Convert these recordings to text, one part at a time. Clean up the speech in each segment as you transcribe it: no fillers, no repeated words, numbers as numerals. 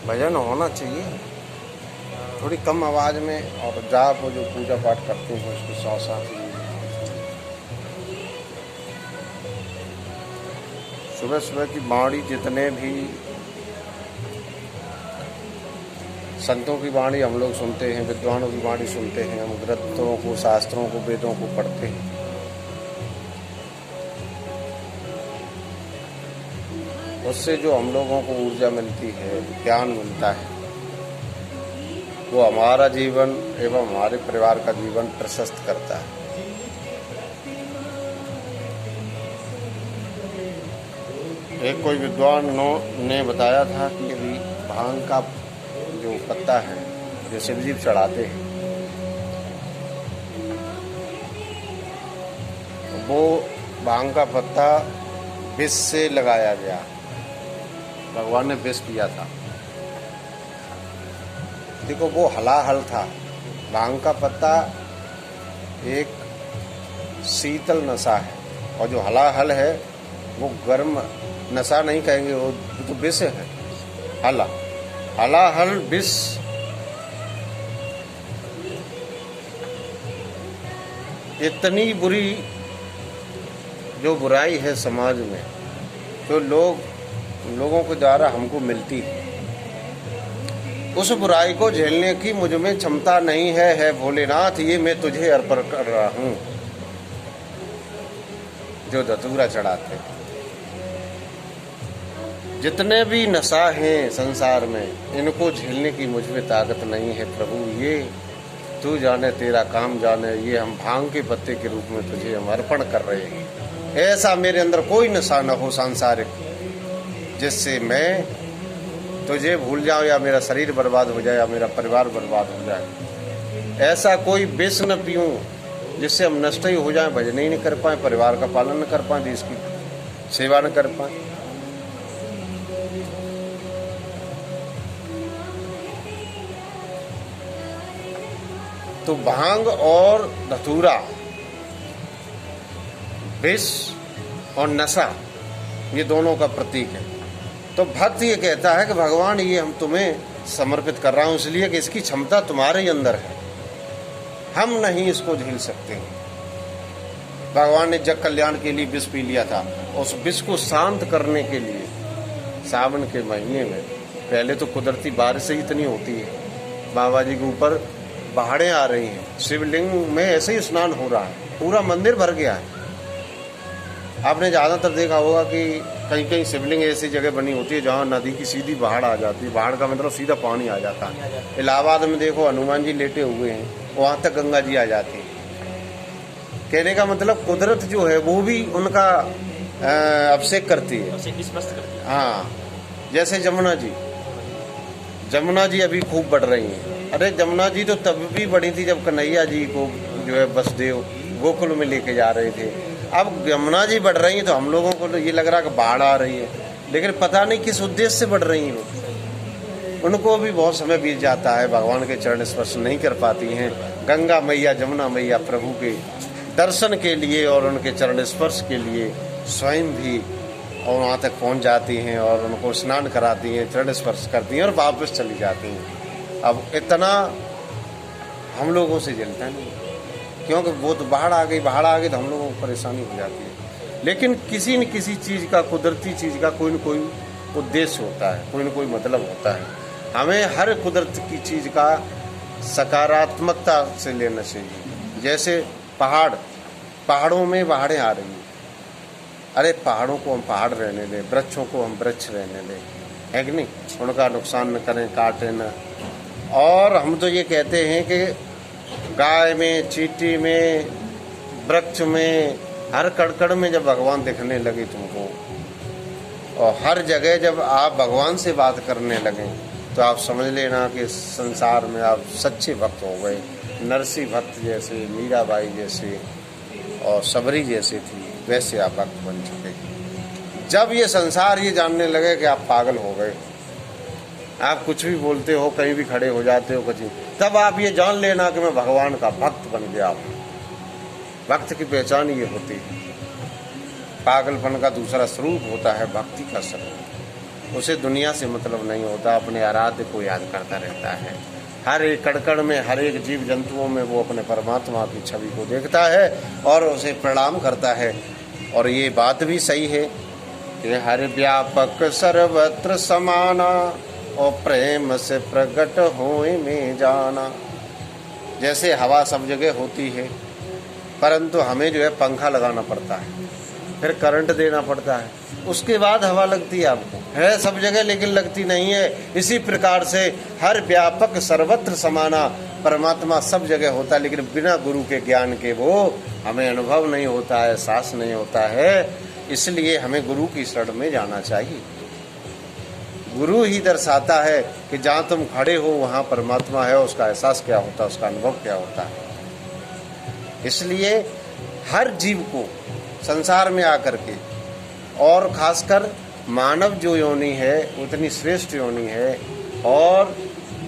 भजन होना चाहिए थोड़ी कम आवाज़ में, और जाप वो जो पूजा पाठ करते हैं उसके साथ साथ सुबह सुबह की वाणी, जितने भी संतों की वाणी हम लोग सुनते हैं, विद्वानों की वाणी सुनते हैं, हम ग्रंथों को, शास्त्रों को, वेदों को पढ़ते हैं, उससे जो हम लोगों को ऊर्जा मिलती है, ज्ञान मिलता है, वो हमारा जीवन एवं हमारे परिवार का जीवन प्रशस्त करता है। एक कोई विद्वान ने बताया था कि यदि भांग का जो पत्ता है जो शिव जी चढ़ाते हैं, वो भांग का पत्ता विष से लगाया गया, भगवान ने विष पिया था। देखो वो हलाहल था, भांग का पत्ता एक शीतल नशा है, और जो हलाहल है वो गर्म नशा नहीं कहेंगे, वो तो विष है। हलाहल विष इतनी बुरी जो बुराई है समाज में, जो लोगों के द्वारा हमको मिलती है, उस बुराई को झेलने की मुझ में क्षमता नहीं है भोलेनाथ, ये मैं तुझे अर्पण कर रहा हूं। जो धतूरा चढ़ाते हैं, जितने भी नशा हैं संसार में, इनको झेलने की मुझ में ताकत नहीं है प्रभु, ये तू जाने, तेरा काम जाने, ये हम भांग के पत्ते के रूप में तुझे हम अर्पण कर रहे हैं। ऐसा मेरे अंदर कोई नशा न हो सांसारिक, जिससे मैं तुझे भूल जाऊं, या मेरा शरीर बर्बाद हो जाए, या मेरा परिवार बर्बाद हो जाए। ऐसा कोई विष न पीऊं जिससे हम नष्ट ही हो जाएं, भजन ही नहीं कर पाए, परिवार का पालन न कर पाए, देश की सेवा न कर पाए। तो भांग और धतूरा, विष और नशा, ये दोनों का प्रतीक है। तो भक्त ये कहता है कि भगवान ये हम तुम्हें समर्पित कर रहा हूं, इसलिए कि इसकी क्षमता तुम्हारे ही अंदर है, हम नहीं इसको झेल सकते। भगवान ने जग कल्याण के लिए विष पी लिया था, उस विष को शांत करने के लिए सावन के महीने में, पहले तो कुदरती बारिश ही इतनी होती है, बाबा जी के ऊपर पहाड़ें आ रही हैं, शिवलिंग में ऐसे ही स्नान हो रहा है, पूरा मंदिर भर गया है। आपने ज़्यादातर देखा होगा कि कहीं कहीं शिवलिंग ऐसी जगह बनी होती है जहाँ नदी की सीधी बाढ़ आ जाती है, बाढ़ का मतलब सीधा पानी आ जाता है। इलाहाबाद में देखो हनुमान जी लेटे हुए हैं, वहाँ तक गंगा जी आ जाती है। कहने का मतलब कुदरत जो है वो भी उनका अभिषेक करती है। हाँ, जैसे जमुना जी अभी खूब बढ़ रही हैं। अरे जमुना जी तो तब भी बढ़ी थी जब कन्हैया जी को जो है वसुदेव गोकुल में लेके जा रहे थे। अब यमुना जी बढ़ रही हैं तो हम लोगों को तो ये लग रहा है कि बाढ़ आ रही है, लेकिन पता नहीं किस उद्देश्य से बढ़ रही हैं। उनको भी बहुत समय बीत जाता है, भगवान के चरण स्पर्श नहीं कर पाती हैं। गंगा मैया, जमुना मैया प्रभु के दर्शन के लिए और उनके चरण स्पर्श के लिए स्वयं भी और वहाँ तक पहुँच जाती हैं और उनको स्नान कराती हैं, चरण स्पर्श करती हैं और वापस चली जाती हैं। अब इतना हम लोगों से झेलता नहीं, क्योंकि वो तो बाढ़ आ गई तो हम लोगों को परेशानी हो जाती है। लेकिन किसी न किसी चीज़ का, कुदरती चीज़ का कोई न कोई उद्देश्य होता है, कोई न कोई मतलब होता है। हमें हर कुदरत की चीज़ का सकारात्मकता से लेना चाहिए। जैसे पहाड़ों में बाढ़ें आ रही हैं, अरे पहाड़ों को हम पहाड़ रहने दें, वृक्षों को हम वृक्ष रहने दें, है कि नहीं? उनका नुकसान न करें, काटें न। और हम तो ये कहते हैं कि गाय में, चींटी में, वृक्ष में, हर कड़कड़ में जब भगवान दिखने लगे तुमको, और हर जगह जब आप भगवान से बात करने लगे, तो आप समझ लेना कि संसार में आप सच्चे भक्त हो गए। नरसिंह भक्त जैसे, मीराबाई जैसे और सबरी जैसे थी, वैसे आप भक्त बन चुके। जब ये संसार ये जानने लगे कि आप पागल हो गए, आप कुछ भी बोलते हो, कहीं भी खड़े हो जाते हो कुछ, तब आप ये जान लेना कि मैं भगवान का भक्त बन गया। भक्त की पहचान ये होती है। पागलपन का दूसरा स्वरूप होता है भक्ति का स्वरूप। उसे दुनिया से मतलब नहीं होता, अपने आराध्य को याद करता रहता है। हर एक कण में, हर एक जीव जंतुओं में वो अपने परमात्मा की छवि को देखता है और उसे प्रणाम करता है। और ये बात भी सही है कि हर व्यापक सर्वत्र समाना और प्रेम से प्रकट होए में जाना। जैसे हवा सब जगह होती है, परंतु हमें जो है पंखा लगाना पड़ता है, फिर करंट देना पड़ता है, उसके बाद हवा लगती है। आपको है सब जगह लेकिन लगती नहीं है। इसी प्रकार से हर व्यापक सर्वत्र समाना, परमात्मा सब जगह होता है, लेकिन बिना गुरु के ज्ञान के वो हमें अनुभव नहीं होता है, एहसास नहीं होता है। इसलिए हमें गुरु की शरण में जाना चाहिए। गुरु ही दर्शाता है कि जहाँ तुम खड़े हो वहाँ परमात्मा है, उसका एहसास क्या होता है, उसका अनुभव क्या होता है। इसलिए हर जीव को संसार में आकर के, और खासकर मानव जो योनि है उतनी श्रेष्ठ योनि है, और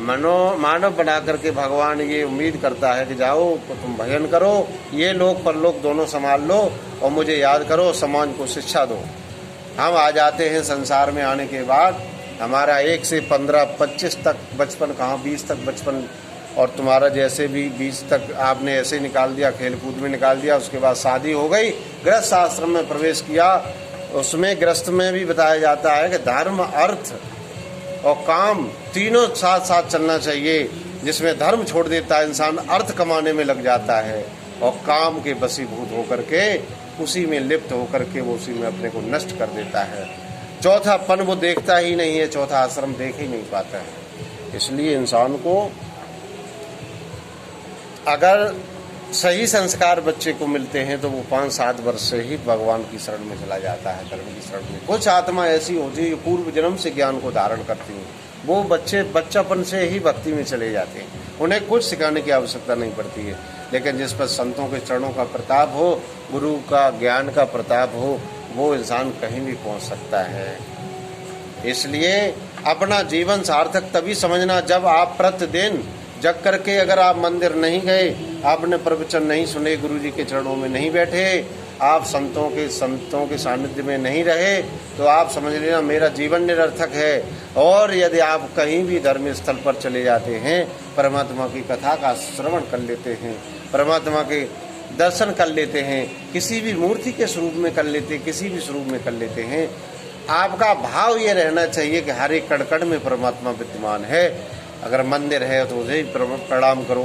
मानव बना करके भगवान ये उम्मीद करता है कि जाओ तो तुम भजन करो, ये लोक परलोक दोनों संभाल लो और मुझे याद करो, समाज को शिक्षा दो। हम आ जाते हैं संसार में आने के बाद, हमारा 1 से 15, 25 तक बचपन, कहाँ 20 तक बचपन, और तुम्हारा जैसे भी 20 तक आपने ऐसे निकाल दिया, खेल कूद में निकाल दिया। उसके बाद शादी हो गई, गृहस्थ आश्रम में प्रवेश किया। उसमें गृहस्थ में भी बताया जाता है कि धर्म, अर्थ और काम तीनों साथ साथ चलना चाहिए। जिसमें धर्म छोड़ देता है इंसान, अर्थ कमाने में लग जाता है और काम के वशीभूत होकर के उसी में लिप्त होकर के वो उसी में अपने को नष्ट कर देता है। चौथा पन वो देखता ही नहीं है, चौथा आश्रम देख ही नहीं पाता है। इसलिए इंसान को अगर सही संस्कार बच्चे को मिलते हैं तो वो 5-7 वर्ष से ही भगवान की शरण में चला जाता है, धर्म की शरण में। कुछ आत्मा ऐसी होती है जो पूर्व जन्म से ज्ञान को धारण करती हैं, वो बच्चे बच्चापन से ही भक्ति में चले जाते हैं, उन्हें कुछ सिखाने की आवश्यकता नहीं पड़ती है। लेकिन जिस पर संतों के चरणों का प्रताप हो, गुरु का ज्ञान का प्रताप हो, वो इंसान कहीं भी पहुंच सकता है। इसलिए अपना जीवन सार्थक तभी समझना जब आप प्रतिदिन जग करके, अगर आप मंदिर नहीं गए, आपने प्रवचन नहीं सुने, गुरु जी के चरणों में नहीं बैठे, आप संतों के सानिध्य में नहीं रहे, तो आप समझ लेना मेरा जीवन निरर्थक है। और यदि आप कहीं भी धर्म स्थल पर चले जाते हैं, परमात्मा की कथा का श्रवण कर लेते हैं, परमात्मा के दर्शन कर लेते हैं, किसी भी मूर्ति के स्वरूप में कर लेते हैं, किसी भी स्वरूप में कर लेते हैं, आपका भाव ये रहना चाहिए कि हर एक कण में परमात्मा विद्यमान है। अगर मंदिर है तो उसे प्रणाम करो,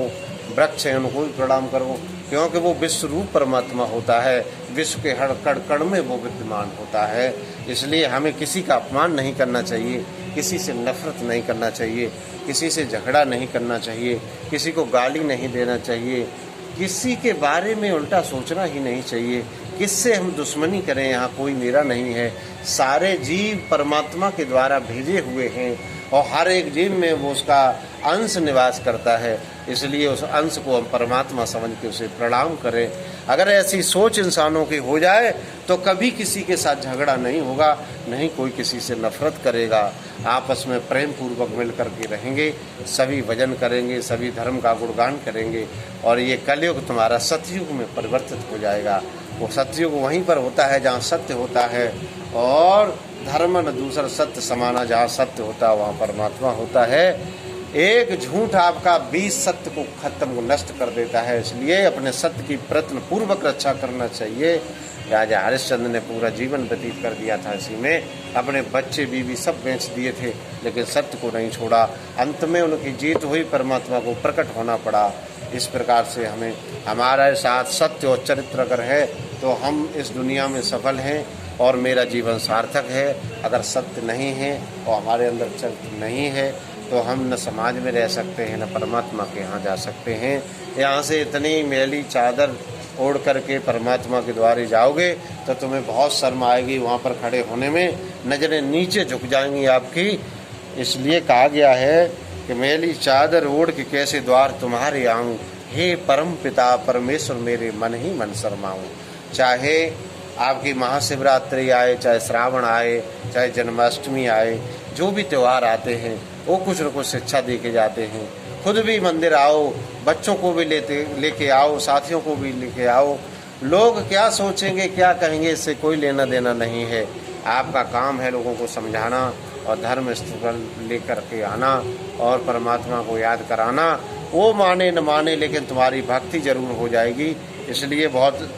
वृक्ष है उनको भी प्रणाम करो, क्योंकि वो विश्व रूप परमात्मा होता है, विश्व के हर कण कण में वो विद्यमान होता है। इसलिए हमें किसी का अपमान नहीं करना चाहिए, किसी से नफरत नहीं करना चाहिए, किसी से झगड़ा नहीं करना चाहिए, किसी को गाली नहीं देना चाहिए, किसी के बारे में उल्टा सोचना ही नहीं चाहिए। किससे हम दुश्मनी करें, यहाँ कोई मेरा नहीं है। सारे जीव परमात्मा के द्वारा भेजे हुए हैं और हर एक जीव में वो उसका अंश निवास करता है, इसलिए उस अंश को हम परमात्मा समझ के उसे प्रणाम करें। अगर ऐसी सोच इंसानों की हो जाए तो कभी किसी के साथ झगड़ा नहीं होगा, नहीं कोई किसी से नफरत करेगा, आपस में प्रेम पूर्वक मिल करके रहेंगे, सभी भजन करेंगे, सभी धर्म का गुणगान करेंगे और ये कलयुग तुम्हारा सतयुग में परिवर्तित हो जाएगा। वो सतयुग वहीं पर होता है जहाँ सत्य होता है, और धर्म न दूसरा सत्य समाना, जहाँ सत्य होता है वहाँ परमात्मा होता है। एक झूठ आपका 20 सत्य को खत्म, नष्ट कर देता है। इसलिए अपने सत्य की प्रयत्न पूर्वक रक्षा करना चाहिए। राजा हरिश्चंद्र ने पूरा जीवन व्यतीत कर दिया था इसी में, अपने बच्चे बीवी सब बेच दिए थे, लेकिन सत्य को नहीं छोड़ा। अंत में उनकी जीत हुई, परमात्मा को प्रकट होना पड़ा। इस प्रकार से हमें हमारे साथ सत्य और चरित्र अगर है तो हम इस दुनिया में सफल हैं और मेरा जीवन सार्थक है। अगर सत्य नहीं है और हमारे अंदर चरित्र नहीं है तो हम न समाज में रह सकते हैं, न परमात्मा के यहाँ जा सकते हैं। यहाँ से इतनी मैली चादर ओढ़ करके परमात्मा के द्वारे जाओगे तो तुम्हें बहुत शर्म आएगी, वहाँ पर खड़े होने में नज़रें नीचे झुक जाएंगी आपकी। इसलिए कहा गया है कि मैली चादर ओढ़ के कैसे द्वार तुम्हारे आऊँ, हे परम पिता परमेश्वर मेरे मन ही मन शर्माऊँ। चाहे आपकी महाशिवरात्रि आए, चाहे श्रावण आए, चाहे जन्माष्टमी आए, जो भी त्यौहार आते हैं वो कुछ न कुछ शिक्षा दे के जाते हैं। खुद भी मंदिर आओ, बच्चों को भी लेके आओ, साथियों को भी लेके आओ। लोग क्या सोचेंगे क्या कहेंगे इससे कोई लेना देना नहीं है। आपका काम है लोगों को समझाना, और धर्म स्थल लेकर के आना और परमात्मा को याद कराना। वो माने न माने लेकिन तुम्हारी भक्ति जरूर हो जाएगी। इसलिए बहुत